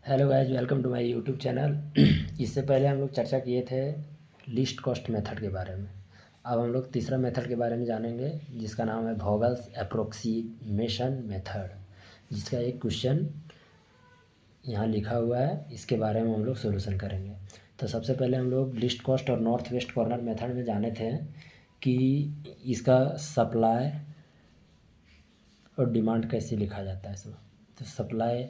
Hello guys, welcome to my YouTube channel. इससे पहले हम लोग चर्चा किए थे लिस्ट कॉस्ट मेथड के बारे में। अब हम लोग तीसरा मेथड के बारे में जानेंगे, जिसका नाम है वोगल्स अप्रोक्सीमेशन मेथड, जिसका एक क्वेश्चन यहाँ लिखा हुआ है। इसके बारे में हम लोग सोल्यूशन करेंगे। तो सबसे पहले हम लोग लिस्ट कॉस्ट और नॉर्थ वेस्ट कॉर्नर मेथड में जाने थे कि इसका सप्लाई और डिमांड कैसे लिखा जाता है इसमें। तो सप्लाई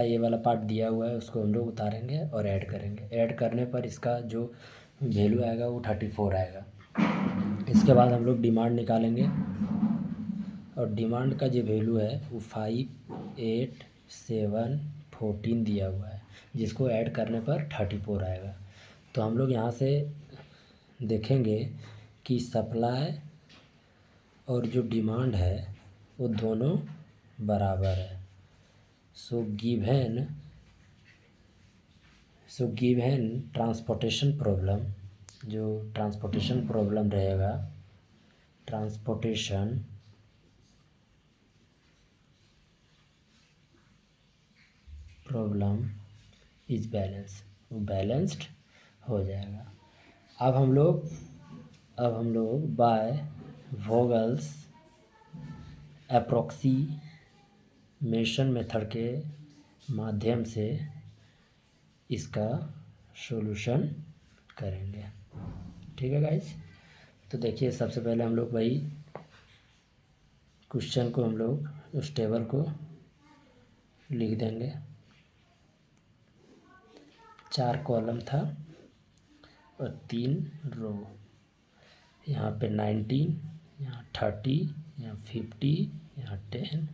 ये वाला पार्ट दिया हुआ है, उसको हम लोग उतारेंगे और ऐड करेंगे। ऐड करने पर इसका जो वैल्यू आएगा वो 34 आएगा। इसके बाद हम लोग डिमांड निकालेंगे और डिमांड का जो वैल्यू है वो 5, 8, 7, 14 दिया हुआ है, जिसको ऐड करने पर 34 आएगा। तो हम लोग यहाँ से देखेंगे कि सप्लाई और जो डिमांड है वो दोनों बराबर है। सो गिवन ट्रांसपोर्टेशन प्रॉब्लम, जो ट्रांसपोर्टेशन प्रॉब्लम रहेगा, ट्रांसपोर्टेशन प्रॉब्लम इज बैलेंस, वो बैलेंस्ड हो जाएगा। अब हम लोग बाय वोगल्स अप्रोक्सीमेशन मेथड के माध्यम से इसका सॉल्यूशन करेंगे। ठीक है गाइज। तो देखिए, सबसे पहले हम लोग वही क्वेश्चन को हम लोग उस टेबल को लिख देंगे। 4 कॉलम था और 3 रो। यहाँ पे 19, यहाँ 30, यहाँ 50, यहाँ 10,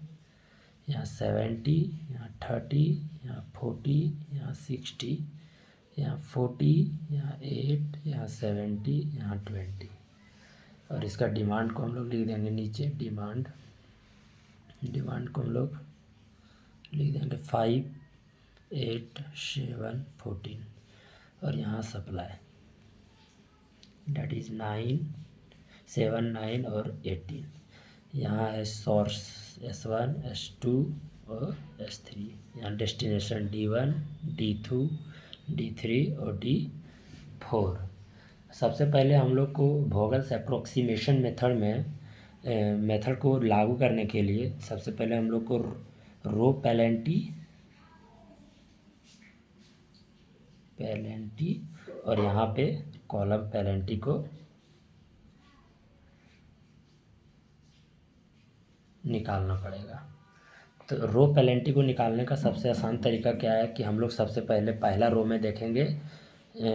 यहाँ 70, यहाँ 30, यहाँ 40, यहाँ 60, यहाँ 40, यहाँ 8, यहाँ 70, यहाँ 20। और इसका डिमांड को हम लोग लिख देंगे नीचे। डिमांड को हम लोग लिख देंगे 5, 8, 7, 14। और यहाँ सप्लाई डेट इज़ 9, 7, 9 और 18। यहाँ है सोर्स S1, S2 और S3। यहाँ डेस्टिनेशन D1, D2, D3 और D4। सबसे पहले हम लोग को वोगल्स अप्रोक्सीमेशन मेथड को लागू करने के लिए सबसे पहले हम लोग को रो पेनल्टी और यहाँ पे कॉलम पेनल्टी को निकालना पड़ेगा। तो रो पेनल्टी को निकालने का सबसे आसान तरीका क्या है कि हम लोग सबसे पहले पहला रो में देखेंगे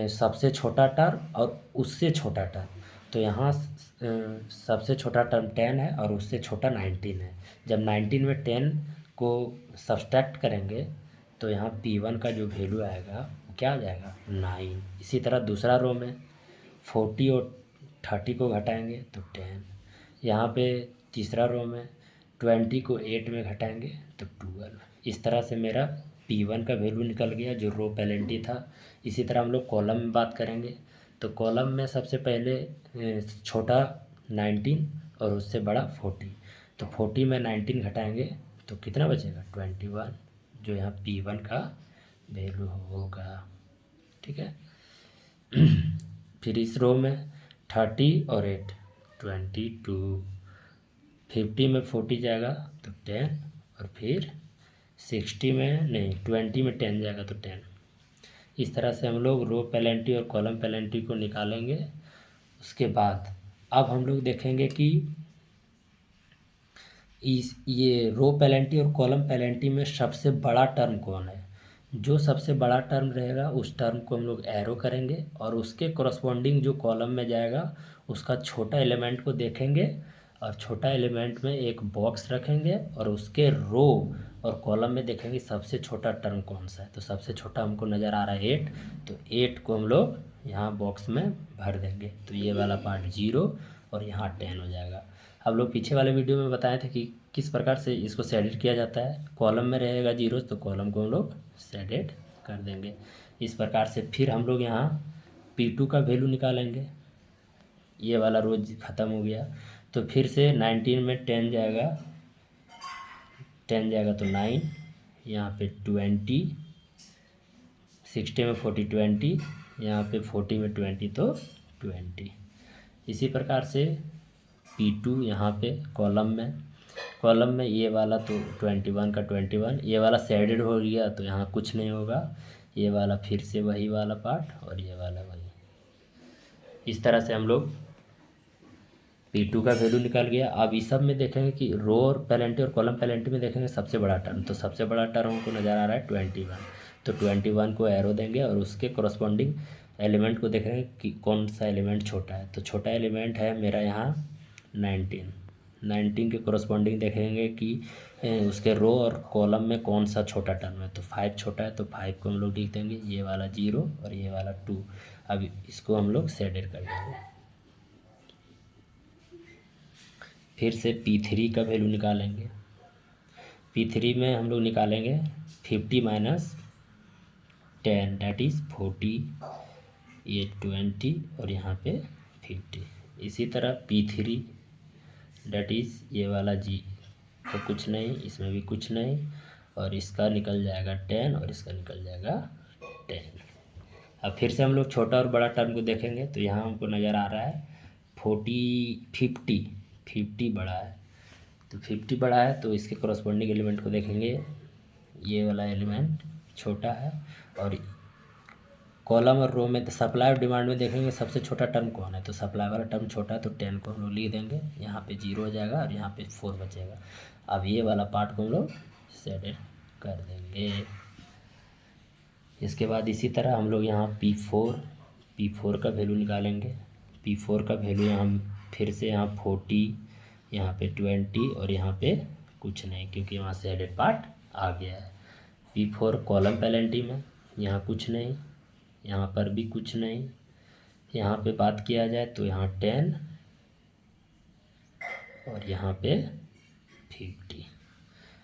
सबसे छोटा टर्म और उससे छोटा टर्म। तो यहाँ सबसे छोटा टर्म 10 है और उससे छोटा 19 है। जब 19 में 10 को सब्सट्रैक्ट करेंगे तो यहाँ P1 का जो वैल्यू आएगा वो क्या आ जाएगा, 9। इसी तरह दूसरा रो में 40 और 30 को घटाएंगे तो 10। यहाँ पे तीसरा रो में 20 को 8 में घटाएंगे तो 12। इस तरह से मेरा P1 का वैल्यू निकल गया, जो रो पेनल्टी था। इसी तरह हम लोग कॉलम में बात करेंगे। तो कॉलम में सबसे पहले छोटा 19 और उससे बड़ा 40। तो 40 में 19 घटाएंगे तो कितना बचेगा, 21, जो यहाँ P1 का वैल्यू होगा। ठीक है। फिर इस रो में 30 और 8, 22। 50 में 40 जाएगा तो 10, और फिर 20 में 10 जाएगा तो 10। इस तरह से हम लोग रो पेनल्टी और कॉलम पेनल्टी को निकालेंगे। उसके बाद अब हम लोग देखेंगे कि ये रो पेनल्टी और कॉलम पेनल्टी में सबसे बड़ा टर्म कौन है। जो सबसे बड़ा टर्म रहेगा उस टर्म को हम लोग एरो करेंगे और उसके कॉरस्पॉन्डिंग जो कॉलम में जाएगा उसका छोटा एलिमेंट को देखेंगे और छोटा एलिमेंट में एक बॉक्स रखेंगे और उसके रो और कॉलम में देखेंगे सबसे छोटा टर्म कौन सा है। तो सबसे छोटा हमको नज़र आ रहा है 8, तो 8 को हम लोग यहाँ बॉक्स में भर देंगे। तो ये वाला पार्ट 0 और यहाँ 10 हो जाएगा। हम लोग पीछे वाले वीडियो में बताए थे कि किस प्रकार से इसको शेडेड किया जाता है। कॉलम में रहेगा 0 तो कॉलम को हम लोग शेडेड कर देंगे इस प्रकार से। फिर हम लोग यहाँ P2 का वैल्यू निकालेंगे। ये वाला रोज ख़त्म हो गया तो फिर से 19 में 10 जाएगा तो 9, यहाँ पे 20, 60 में 40 20, यहाँ पे 40 में 20 तो 20। इसी प्रकार से P2 यहाँ पे कॉलम में ये वाला तो 21 का 21, ये वाला शेडेड हो गया तो यहाँ कुछ नहीं होगा, ये वाला फिर से वही वाला पार्ट और ये वाला वही। इस तरह से हम लोग P2 का वैल्यू निकाल गया। अब इस सब में देखेंगे कि रो और पेनल्टी और कॉलम पेनल्टी में देखेंगे सबसे बड़ा टर्म, तो सबसे बड़ा टर्म हमको नज़र आ रहा है 21, तो 21 को एरो देंगे और उसके कोरस्पॉन्डिंग एलिमेंट को देखेंगे कि कौन सा एलिमेंट छोटा है, तो छोटा एलिमेंट है मेरा यहाँ 19 के कोरस्पॉन्डिंग देखेंगे कि उसके रो और कॉलम में कौन सा छोटा टर्म है, तो 5 छोटा है तो 5 को हम लोग लिख देंगे, ये वाला 0 और ये वाला 2। अब इसको हम लोग शेडेड कर देंगे। फिर से P3 का वैल्यू निकालेंगे। P3 में हम लोग निकालेंगे 50 माइनस 10 दैट इज़ 40, ये 20 और यहाँ पे 50। इसी तरह P3 दैट इज़ ये वाला G तो कुछ नहीं, इसमें भी कुछ नहीं, और इसका निकल जाएगा 10 और इसका निकल जाएगा 10। अब फिर से हम लोग छोटा और बड़ा टर्म को देखेंगे, तो यहाँ हमको नज़र आ रहा है 50 बड़ा है, तो 50 बड़ा है तो इसके कोरस्पॉन्डिंग एलिमेंट को देखेंगे, ये वाला एलिमेंट छोटा है, और कॉलम और रो में सप्लाई और डिमांड में देखेंगे सबसे छोटा टर्म कौन है, तो सप्लाई वाला टर्म छोटा है तो 10 को हम लोग लिख देंगे, यहाँ पे 0 हो जाएगा और यहाँ पे 4 बचेगा। अब ये वाला पार्ट को हम लोग शेडेड कर देंगे। इसके बाद इसी तरह हम लोग यहाँ P4 का वैल्यू निकालेंगे। P4 का वैल्यू यहाँ फिर से यहाँ 40, यहाँ पे 20 और यहाँ पे कुछ नहीं, क्योंकि वहाँ से शेडेड पार्ट आ गया है। P4 कॉलम पेनल्टी में यहाँ कुछ नहीं, यहाँ पर भी कुछ नहीं, यहाँ पे बात किया जाए तो यहाँ 10 और यहाँ पे 50।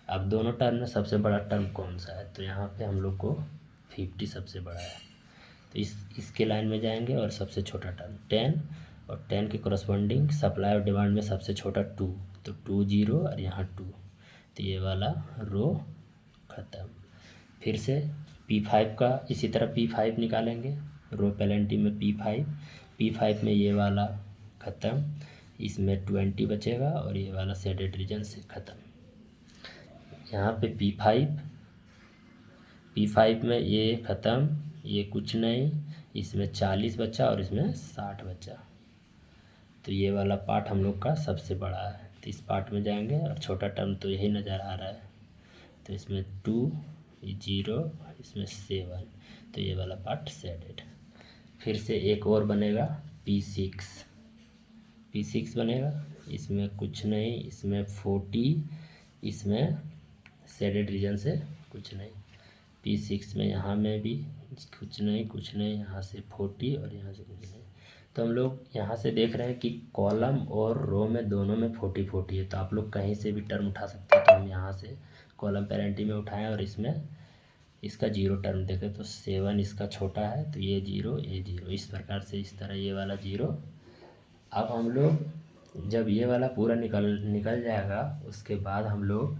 अब दोनों टर्म में सबसे बड़ा टर्म कौन सा है, तो यहाँ पे हम लोग को 50 सबसे बड़ा है, तो इसके लाइन में जाएंगे और सबसे छोटा टर्म 10 और 10 के कोरस्पॉन्डिंग सप्लाई और डिमांड में सबसे छोटा 2, तो 2 0 और यहाँ 2, तो ये वाला रो ख़त्म। फिर से P5 का इसी तरह P5 निकालेंगे, रो पेनल्टी में P5 में ये वाला ख़त्म, इसमें 20 बचेगा और ये वाला शेडेड रीजन से ख़त्म। यहाँ पे P5 में ये ख़त्म, ये कुछ नहीं, इसमें 40 बचा और इसमें 60 बचा, तो ये वाला पार्ट हम लोग का सबसे बड़ा है, तो इस पार्ट में जाएंगे और छोटा टर्म तो यही नज़र आ रहा है, तो इसमें 2 0 इसमें 7, तो ये वाला पार्ट शेडेड। फिर से एक और बनेगा P6 बनेगा, इसमें कुछ नहीं, इसमें 40, इसमें शेडेड रीजन से कुछ नहीं। P6 में यहाँ में भी कुछ नहीं, यहाँ से 40 और यहाँ से कुछ नहीं, तो हम लोग यहाँ से देख रहे हैं कि कॉलम और रो में दोनों में 40 है, तो आप लोग कहीं से भी टर्म उठा सकते हैं, तो हम यहाँ से कॉलम पेनल्टी में उठाएं और इसमें इसका 0 टर्म देखें, तो 7 इसका छोटा है, तो ये 0 ये 0, इस प्रकार से इस तरह ये वाला 0। अब हम लोग जब ये वाला पूरा निकल जाएगा, उसके बाद हम लोग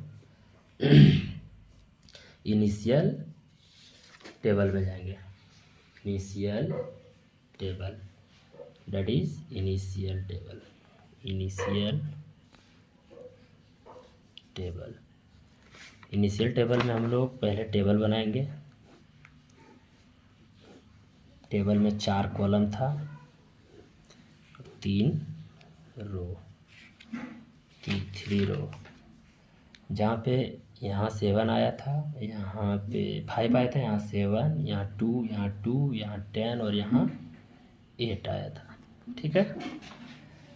इनिशियल टेबल में जाएंगे। Initial table that is initial table में हम लोग पहले टेबल बनाएंगे। टेबल में 4 कॉलम था, 3 रो, जहाँ पे यहाँ 7 आया था, यहाँ पे 5 आया था, यहाँ 7, यहाँ 2, यहाँ 2, यहाँ 10 और यहाँ 8 आया था, ठीक है।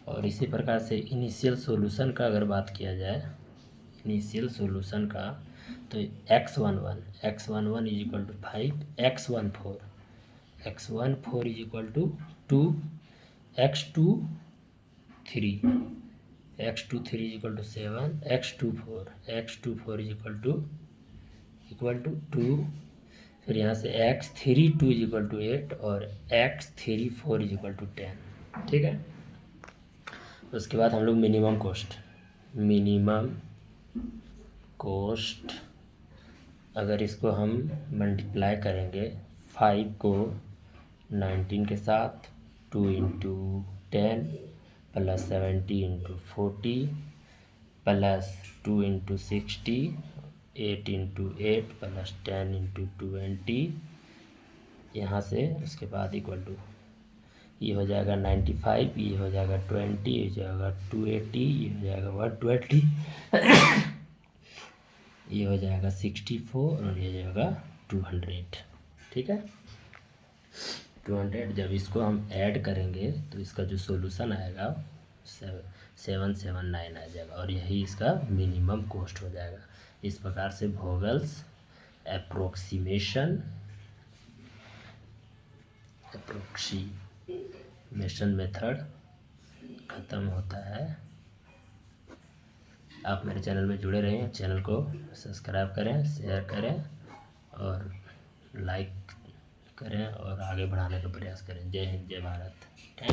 और इसी प्रकार से इनिशियल सॉल्यूशन का अगर बात किया जाए, इनिशियल सॉल्यूशन का, तो x11 is equal to 5, x14 is equal to 2, x23 is equal to 7, x24 is equal to 2, फिर यहाँ से x32 इज इक्वल टू 8 और x34 इज इक्वल टू 10, ठीक है। उसके बाद हम लोग मिनिमम कॉस्ट अगर इसको हम मल्टीप्लाई करेंगे 5 को 19 के साथ, 2 into 10 plus 70 into 40 plus 2 into 60, 8 into 8 plus 10 into 20, यहाँ से उसके बाद इक्वल टू ये हो जाएगा 95, ये हो जाएगा 20, ये हो जाएगा 280, ये हो जाएगा 120, ये हो जाएगा 64 और ये हो जाएगा 200। ठीक है, 200 जब इसको हम ऐड करेंगे तो इसका जो सॉल्यूशन आएगा 779 आ जाएगा और यही इसका मिनिमम कॉस्ट हो जाएगा। इस प्रकार से वोगल्स एप्रोक्सीमेशन मेथड ख़त्म होता है। आप मेरे चैनल में जुड़े रहें, चैनल को सब्सक्राइब करें, शेयर करें और लाइक करें और आगे बढ़ाने का प्रयास करें। जय हिंद, जय भारत। थैंक